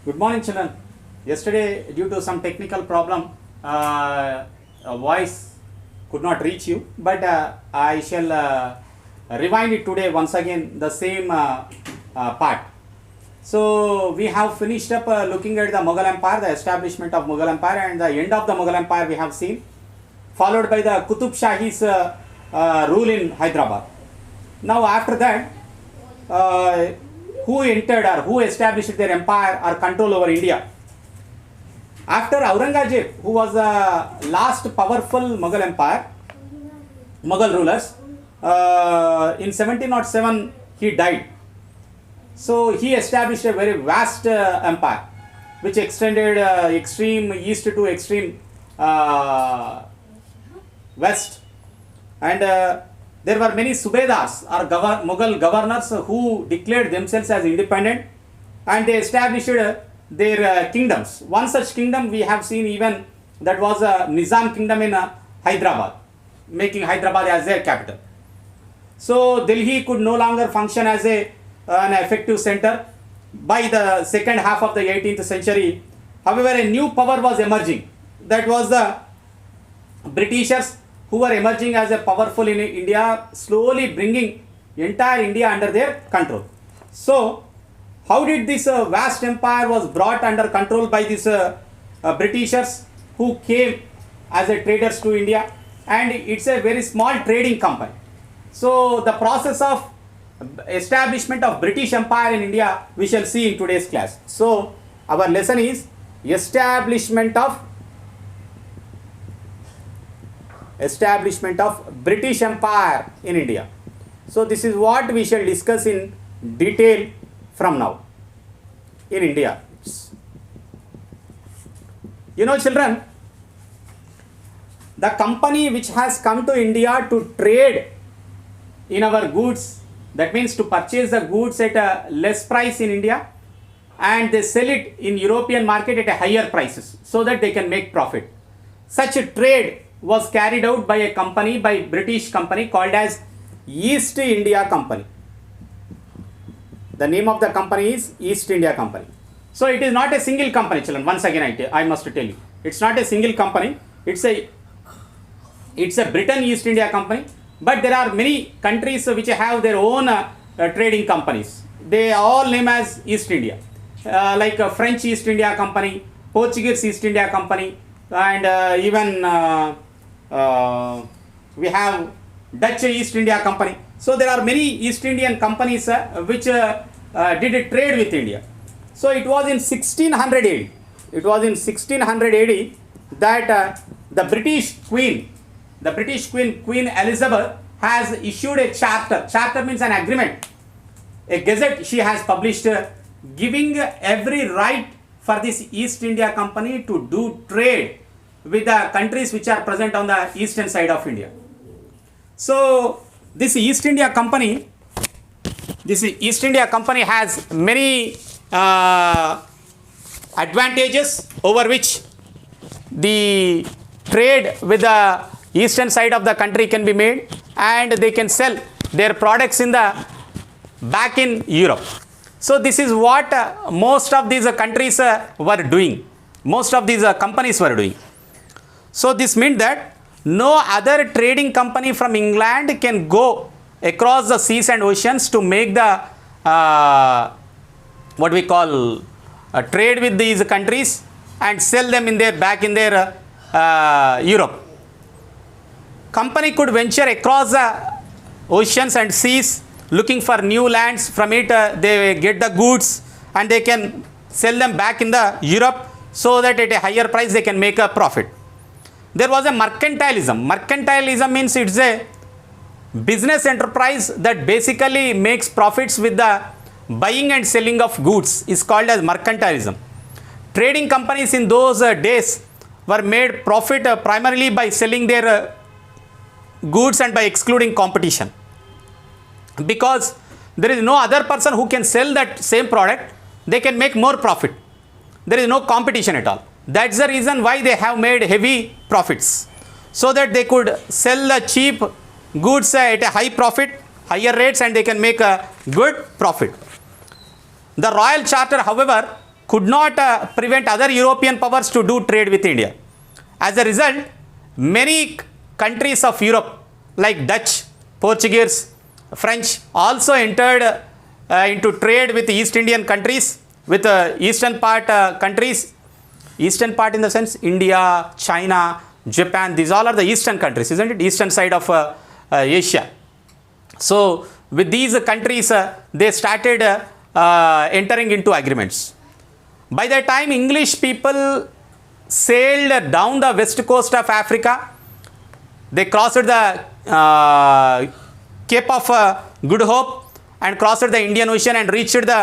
Good morning, children. Yesterday, due to some technical problem, a voice could not reach you, but I shall rewind it today once again, the same part. So, we have finished up looking at the Mughal Empire, the establishment of Mughal Empire, and the end of the Mughal Empire we have seen, followed by the Qutub Shahi's rule in Hyderabad. Now, after that, who entered or who established their empire or control over India? After Aurangzeb, who was the last powerful Mughal empire, Mughal rulers, in 1707 he died. So he established a very vast empire, which extended extreme east to extreme west, and there were many Subedars or Mughal governors who declared themselves as independent, and they established their kingdoms. One such kingdom we have seen even, that was a Nizam kingdom in Hyderabad, making Hyderabad as their capital. So Delhi could no longer function as an effective center by the second half of the 18th century. However, a new power was emerging. That was the Britishers, who were emerging as a powerful in India, slowly bringing entire India under their control. So, how did this vast empire was brought under control by these Britishers who came as a traders to India, and it's a very small trading company. So, the process of establishment of British Empire in India we shall see in today's class. So, our lesson is establishment of British Empire in India. So this is what we shall discuss in detail from now in India. You know, children, the company which has come to India to trade in our goods, that means to purchase the goods at a less price in India, and they sell it in European market at a higher prices so that they can make profit. Such a trade was carried out by a company, by British company called as East India Company. The name of the company is East India Company. So it is not a single company, children. Once again, I must tell you, it's not a single company. It's a Britain East India Company. But there are many countries which have their own trading companies. They all name as East India, like French East India Company, Portuguese East India Company, and even we have Dutch East India Company. So there are many East Indian companies which did a trade with India. So it was in 1600 AD. It was in 1600 AD that the British Queen, Queen Elizabeth, has issued a charter. Charter means an agreement, a gazette she has published, giving every right for this East India Company to do trade with the countries which are present on the eastern side of India. So this East India Company has many advantages over which the trade with the eastern side of the country can be made, and they can sell their products back in Europe. So this is what most of these countries were doing. Most of these companies were doing. So this meant that no other trading company from England can go across the seas and oceans to make the what we call trade with these countries and sell them back in their Europe. Company could venture across the oceans and seas looking for new lands. From it they get the goods and they can sell them back in the Europe, so that at a higher price they can make a profit. There was a mercantilism. Mercantilism means it's a business enterprise that basically makes profits with the buying and selling of goods, is called as mercantilism. Trading companies in those days were made profit primarily by selling their goods and by excluding competition, because there is no other person who can sell that same product. They can make more profit. There is no competition at all. That's the reason why they have made heavy profits, so that they could sell the cheap goods at a high profit, higher rates, and they can make a good profit. The royal charter, however, could not prevent other European powers to do trade with India. As a result, many countries of Europe like Dutch, Portuguese, French also entered into trade with East Indian countries, with eastern part countries. Eastern part in the sense India, China, Japan, these all are the eastern countries, isn't it? Eastern side of Asia. So with these countries, they started entering into agreements. By the time English people sailed down the west coast of Africa, they crossed the Cape of Good Hope and crossed the Indian Ocean and reached the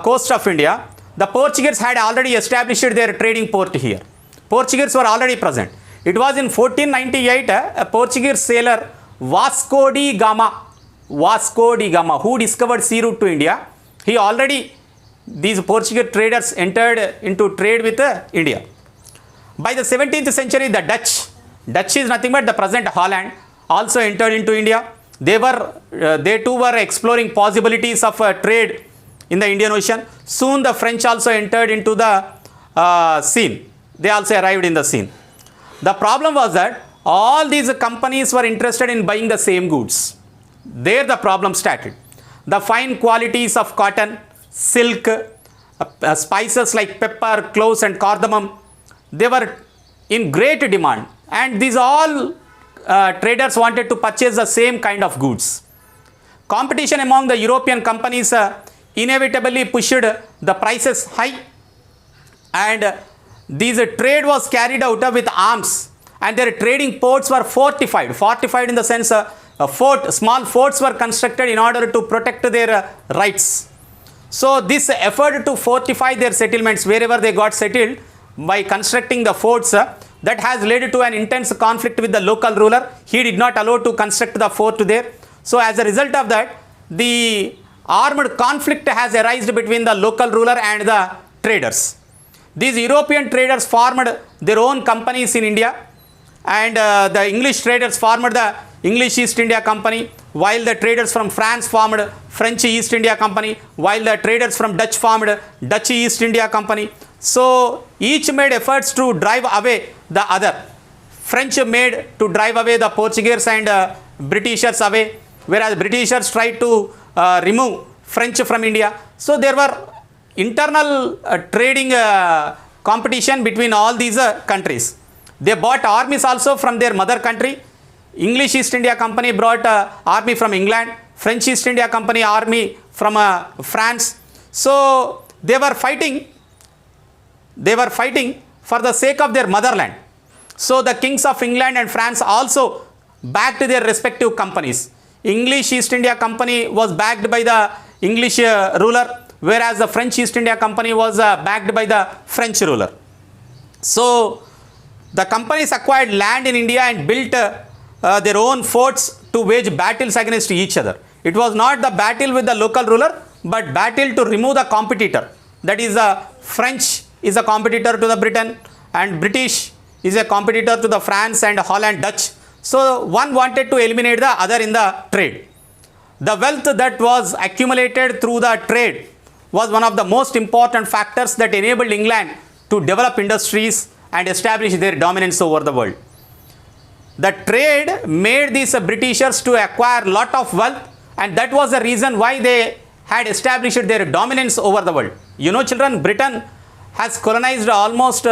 coast of India. The Portuguese had already established their trading port here. Portuguese were already present. It was in 1498, a Portuguese sailor, Vasco da Gama, who discovered sea route to India. He already, these Portuguese traders entered into trade with India. By the 17th century, the Dutch is nothing but the present Holland, also entered into India. They too were exploring possibilities of trade in the Indian Ocean. Soon the French also entered into the scene. They also arrived in the scene. The problem was that all these companies were interested in buying the same goods. There the problem started. The fine qualities of cotton, silk, spices like pepper, cloves and cardamom, they were in great demand, and these all traders wanted to purchase the same kind of goods. Competition among the European companies inevitably pushed the prices high, and this trade was carried out with arms, and their trading ports were fortified in the sense small forts were constructed in order to protect their rights. So this effort to fortify their settlements wherever they got settled by constructing the forts, that has led to an intense conflict with the local ruler. He did not allow to construct the fort there. So as a result of that, the armed conflict has arisen between the local ruler and the traders. These European traders formed their own companies in India, and the English traders formed the English East India Company, while the traders from France formed French East India Company, while the traders from Dutch formed Dutch East India Company. So each made efforts to drive away the other. French made to drive away the Portuguese and Britishers away, whereas Britishers tried to remove French from India. So there were internal trading competition between all these countries. They bought armies also from their mother country. English East India Company brought army from England, French East India Company army from France. So they were fighting for the sake of their motherland. So the kings of England and France also backed their respective companies. English East India Company was backed by the English ruler, whereas the French East India Company was backed by the French ruler. So the companies acquired land in India and built their own forts to wage battles against each other. It was not the battle with the local ruler, but battle to remove the competitor. That is, French is a competitor to the Britain, and British is a competitor to the France and Holland, Dutch. So one wanted to eliminate the other in the trade. The wealth that was accumulated through the trade was one of the most important factors that enabled England to develop industries and establish their dominance over the world. The trade made these Britishers to acquire a lot of wealth, and that was the reason why they had established their dominance over the world. You know, children, Britain has colonized almost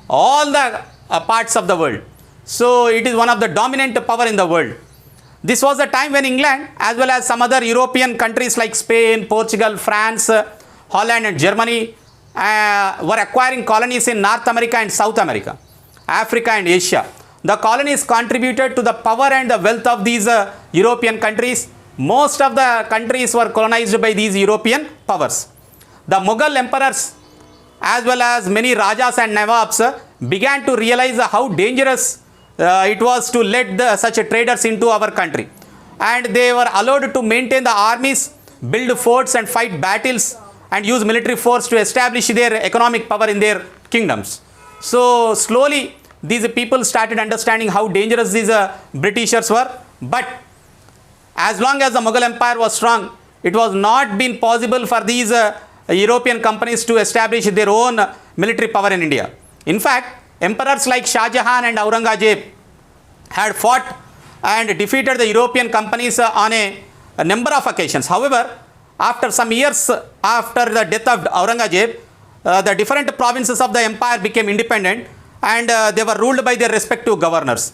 all the parts of the world. So it is one of the dominant power in the world. This was the time when England, as well as some other European countries like Spain, Portugal, France, Holland and Germany were acquiring colonies in North America and South America, Africa and Asia. The colonies contributed to the power and the wealth of these European countries. Most of the countries were colonized by these European powers. The Mughal emperors, as well as many Rajas and Nawabs, began to realize how dangerous it was to let such traders into our country. And they were allowed to maintain the armies, build forts and fight battles and use military force to establish their economic power in their kingdoms. So slowly these people started understanding how dangerous these Britishers were. But as long as the Mughal Empire was strong, it was not been possible for these European companies to establish their own military power in India. In fact, emperors like Shah Jahan and Aurangzeb had fought and defeated the European companies on a number of occasions. However, after some years after the death of Aurangzeb, the different provinces of the empire became independent, and they were ruled by their respective governors.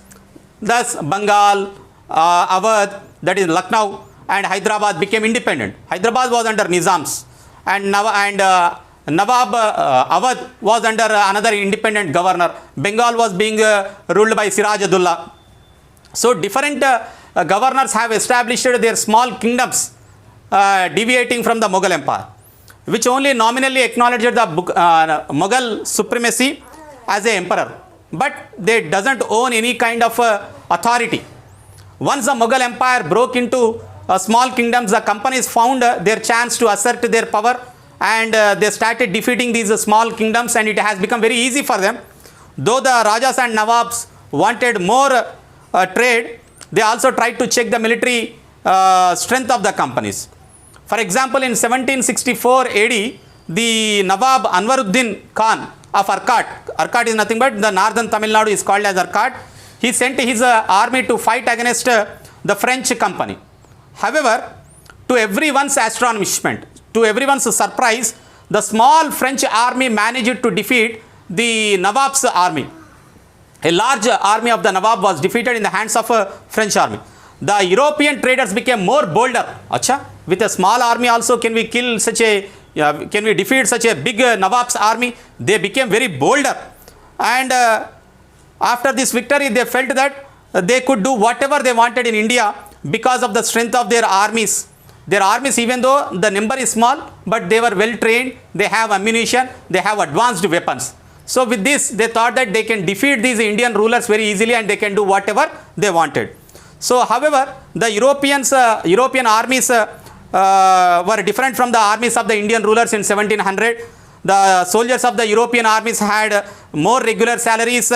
Thus, Bengal, Awadh, that is Lucknow, and Hyderabad became independent. Hyderabad was under Nizams, and Nawab Awadh was under another independent governor. Bengal was being ruled by Siraj-ud-Dowla. So different governors have established their small kingdoms deviating from the Mughal Empire, which only nominally acknowledged the Mughal supremacy as an emperor, but they doesn't own any kind of authority. Once the Mughal Empire broke into small kingdoms, the companies found their chance to assert their power, and they started defeating these small kingdoms, and it has become very easy for them. Though the Rajas and Nawabs wanted more trade, they also tried to check the military strength of the companies. For example, in 1764 AD, the Nawab Anwaruddin Khan of Arcot, Arcot is nothing but the northern Tamil Nadu is called as Arcot, he sent his army to fight against the French company. However, to everyone's astonishment, to everyone's surprise, the small French army managed to defeat the Nawab's army. A large army of the Nawab was defeated in the hands of a French army. The European traders became more bolder. Acha, with a small army also can we kill such a, can we defeat such a big Nawab's army? They became very bolder. And after this victory, they felt that they could do whatever they wanted in India because of the strength of their armies. Their armies, even though the number is small, but they were well trained, they have ammunition, they have advanced weapons. So with this, they thought that they can defeat these Indian rulers very easily and they can do whatever they wanted. So however, the European armies were different from the armies of the Indian rulers in 1700. The soldiers of the European armies had more regular salaries.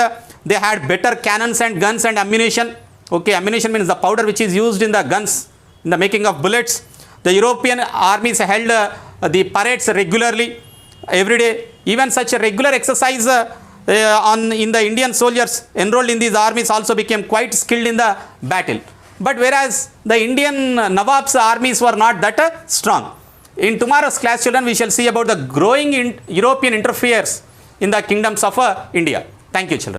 They had better cannons and guns and ammunition. Okay, ammunition means the powder which is used in the guns, in the making of bullets. The European armies held the parades regularly, every day. Even such a regular exercise in the Indian soldiers enrolled in these armies also became quite skilled in the battle. But whereas the Indian Nawab's armies were not that strong. In tomorrow's class, children, we shall see about the growing European interference in the kingdoms of India. Thank you, children.